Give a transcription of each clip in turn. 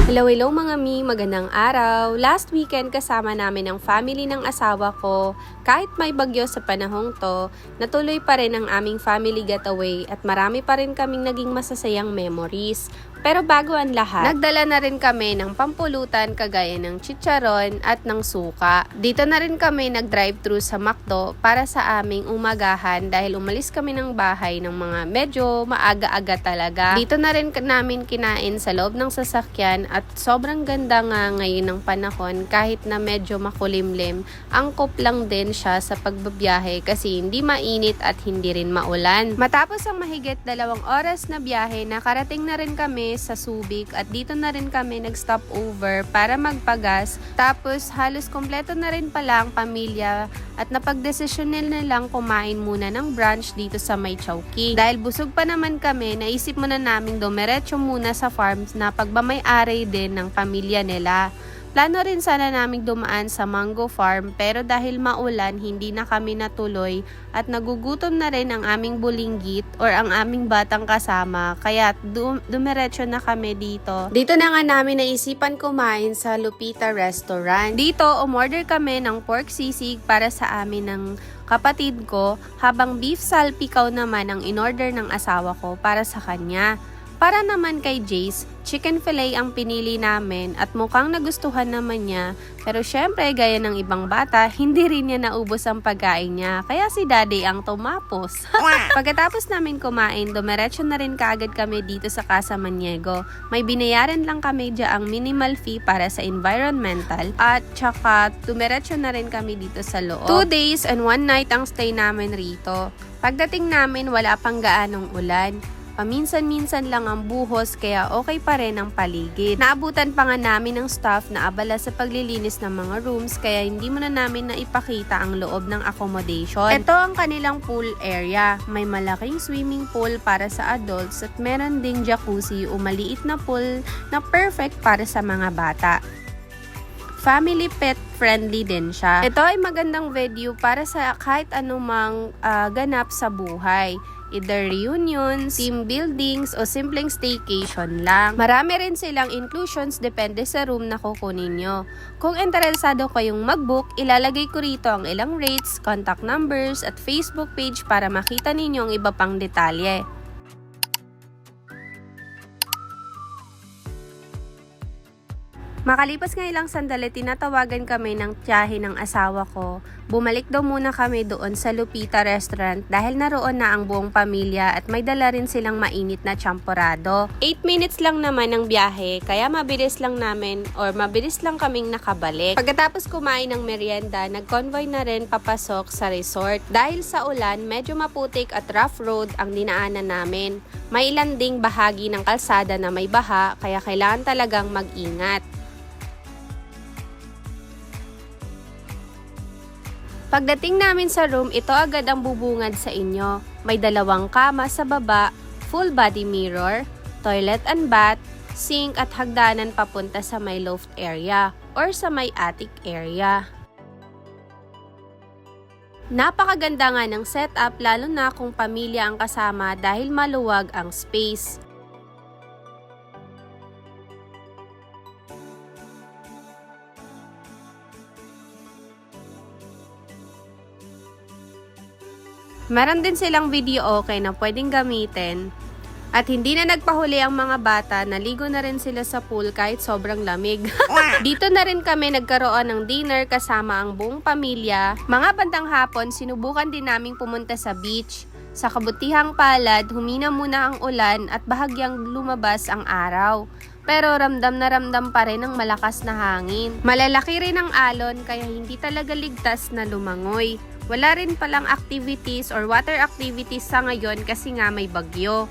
Hello, hello mga mi, magandang araw. Last weekend kasama namin ang family ng asawa ko. Kahit may bagyo sa panahong to, natuloy pa rin ang aming family getaway at marami pa rin kaming naging masasayang memories. Pero bago ang lahat, nagdala na rin kami ng pampulutan kagaya ng chicharon at ng suka. Dito na rin kami nag-drive-thru sa McDo para sa aming umagahan dahil umalis kami ng bahay ng mga medyo maaga-aga talaga. Dito na rin namin kinain sa loob ng sasakyan at sobrang ganda nga ngayon ng panahon kahit na medyo makulimlim. Angkop lang din siya sa pagbabiyahe kasi hindi mainit at hindi rin maulan. Matapos ang mahigit 2 oras na biyahe, nakarating na rin kami sa Subic at dito na rin kami nag-stop over para magpagas. Tapos halos kompleto na rin pala ang pamilya at napagdesisyon na lang kumain muna ng brunch dito sa May Chowking. Dahil busog pa naman kami, naisip muna naming dumiretso muna sa farms na pagbamay-ari din ng pamilya nila. Plano rin sana naming dumaan sa Mango Farm pero dahil maulan hindi na kami natuloy at nagugutom na rin ang aming bulinggit or ang aming batang kasama kaya dumiretso na kami dito. Dito na nga namin naisipan kumain sa Lupita Restaurant. Dito umorder kami ng pork sisig para sa amin ng kapatid ko habang beef salpikaw naman ang inorder ng asawa ko para sa kanya. Para naman kay Jace, chicken fillet ang pinili namin at mukhang nagustuhan naman niya. Pero syempre, gaya ng ibang bata, hindi rin niya naubos ang pagkain niya. Kaya si daddy ang tumapos. Pagkatapos namin kumain, dumiretso na rin kaagad kami dito sa Casa Maniego. May binayaran lang kami ang minimal fee para sa environmental. At tsaka, dumiretso na rin kami dito sa loob. 2 days and 1 night ang stay namin rito. Pagdating namin, wala pang gaanong ulan. Paminsan-minsan lang ang buhos kaya okay pa rin ang paligid. Naabutan pa nga namin ng staff na abala sa paglilinis ng mga rooms kaya hindi muna namin naipakita ang loob ng accommodation. Ito ang kanilang pool area. May malaking swimming pool para sa adults at meron ding jacuzzi o maliit na pool na perfect para sa mga bata. Family pet friendly din siya. Ito ay magandang venue para sa kahit anumang ganap sa buhay. Either reunions, team buildings, o simpleng staycation lang. Marami rin silang inclusions depende sa room na kukunin nyo. Kung interesado kayong mag-book, ilalagay ko rito ang ilang rates, contact numbers, at Facebook page para makita ninyo ang iba pang detalye. Makalipas nga ilang sandali, tinatawagan kami ng tiyahe ng asawa ko. Bumalik daw muna kami doon sa Lupita Restaurant dahil naroon na ang buong pamilya at may dala rin silang mainit na champorado. 8 minutes lang naman ang biyahe kaya mabilis lang kaming nakabalik. Pagkatapos kumain ng merienda, nag-convoy na rin papasok sa resort. Dahil sa ulan, medyo maputik at rough road ang dinaanan namin. May ilan ding bahagi ng kalsada na may baha kaya kailangan talagang mag-ingat. Pagdating namin sa room, ito agad ang bubungad sa inyo. May 2 kama sa baba, full body mirror, toilet and bath, sink at hagdanan papunta sa may loft area or sa may attic area. Napakaganda nga ng setup lalo na kung pamilya ang kasama dahil maluwag ang space. Meron din silang video okay na pwedeng gamitin. At hindi na nagpahuli ang mga bata, naligo na rin sila sa pool kahit sobrang lamig. Dito na rin kami nagkaroon ng dinner kasama ang buong pamilya. Mga bandang hapon, sinubukan din naming pumunta sa beach. Sa kabutihang palad, humina muna ang ulan at bahagyang lumabas ang araw. Pero ramdam na ramdam pa rin ang malakas na hangin. Malalaki rin ang alon kaya hindi talaga ligtas na lumangoy. Wala rin palang activities or water activities sa ngayon kasi nga may bagyo.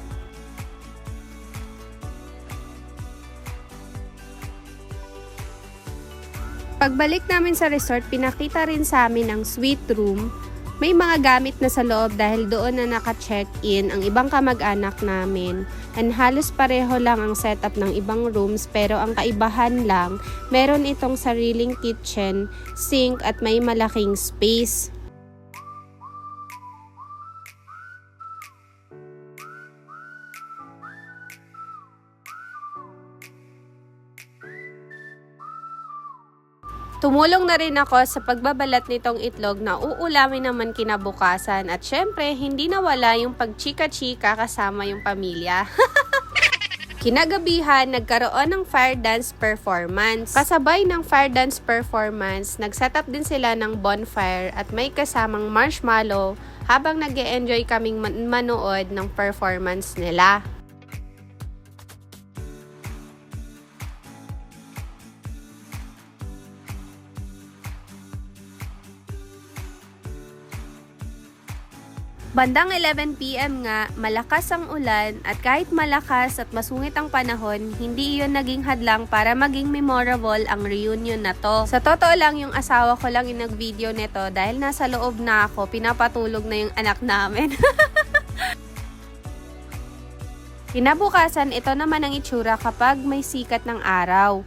Pagbalik namin sa resort, pinakita rin sa amin ang suite room. May mga gamit na sa loob dahil doon na naka-check-in ang ibang kamag-anak namin. And halos pareho lang ang setup ng ibang rooms pero ang kaibahan lang, meron itong sariling kitchen, sink at may malaking space. Tumulong na rin ako sa pagbabalat nitong itlog na uulamin naman kinabukasan at syempre hindi nawala yung pagchika-chika kasama yung pamilya. Kinagabihan, nagkaroon ng fire dance performance. Kasabay ng fire dance performance, nag-setup din sila ng bonfire at may kasamang marshmallow habang nag-e-enjoy kaming manood ng performance nila. Bandang 11 PM nga, malakas ang ulan at kahit malakas at masungit ang panahon, hindi iyon naging hadlang para maging memorable ang reunion na to. Sa totoo lang, yung asawa ko lang yung nag-video nito dahil nasa loob na ako, pinapatulog na yung anak namin. Kinabukasan, ito naman ang itsura kapag may sikat ng araw.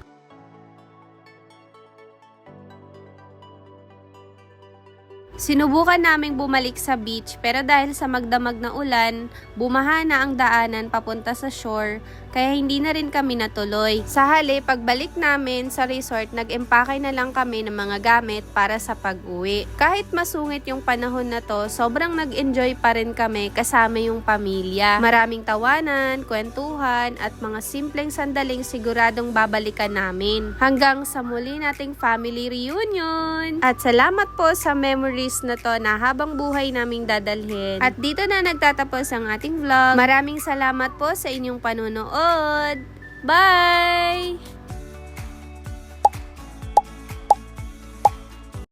Sinubukan naming bumalik sa beach pero dahil sa magdamag na ulan, bumaha na ang daanan papunta sa shore kaya hindi na rin kami natuloy. Sa hali, pagbalik namin sa resort, nag-empake na lang kami ng mga gamit para sa pag-uwi. Kahit masungit yung panahon na to, sobrang nag-enjoy pa rin kami kasama yung pamilya. Maraming tawanan, kwentuhan at mga simpleng sandaling siguradong babalikan namin. Hanggang sa muli nating family reunion! At salamat po sa memories na to na habang buhay naming dadalhin. At dito na nagtatapos ang ating vlog. Maraming salamat po sa inyong panonood. Bye!